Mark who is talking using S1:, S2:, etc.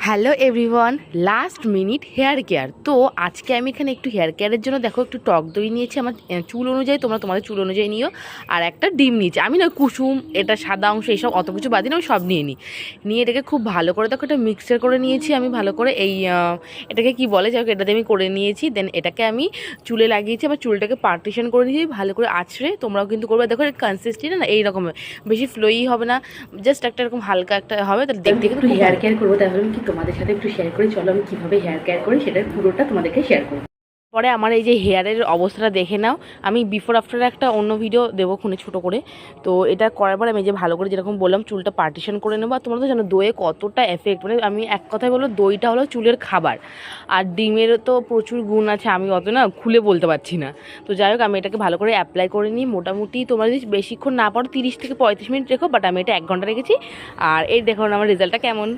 S1: Hello everyone, last minute hair care. তো আজকে আমি এখানে একটু হেয়ার কেয়ারের জন্য দেখো একটু টক দই নিয়েছি আমার চুল অনুযায়ী, তোমরা তোমাদের চুল অনুযায়ী নিও। আর একটা ডিম নিয়েছি আমি, না কুসুম এটা সাদা অংশ এইসব অত কিছু বাদ দিন, আমি সব নিয়ে এটাকে খুব ভালো করে দেখো এটা মিক্সচার করে নিয়েছি আমি ভালো করে। এটাকে কি বলে যাই হোক, এটাতে আমি করে নিয়েছি। দেন এটাকে আমি চুলে লাগিয়েছি, আমার চুলটাকে পার্টিশন করে নিয়েছি ভালো করে আছড়ে। তোমরাও কিন্তু করবে, দেখো কনসিস্টেন্সি না এইরকম, বেশি ফ্লোই হবে না, জাস্ট একটা এরকম হালকা একটা হবে। তাহলে দেখতে একটু হেয়ার কেয়ার করবো, তাহলে কি তোমাদের সাথে একটু শেয়ার করি। চলো আমি কীভাবে হেয়ার কেয়ার করি সেটার পুরোটা তোমাদেরকে শেয়ার করবো। পরে আমার এই যে হেয়ারের অবস্থাটা দেখে নাও, আমি বিফোর আফটার একটা অন্য ভিডিও দেবো খুনে ছোটো করে। তো এটা করার পর আমি যে ভালো করে যেরকম বললাম চুলটা পার্টিশন করে নেবো। আর তোমরা তো জানো দইয়ে কতটা এফেক্ট, মানে আমি এক কথায় বলবো দইটা হলো চুলের খাবার। আর ডিমের তো প্রচুর গুণ আছে, আমি অত না খুলে বলতে পারছি না। তো যাই হোক আমি এটাকে ভালো করে অ্যাপ্লাই করে নিই। মোটামুটি তোমরা যদি বেশিক্ষণ না পারো 30 থেকে 35 মিনিট রেখো, বাট আমি এটা 1 ঘন্টা রেখেছি। আর এই দেখো আমার রেজাল্টটা কেমন।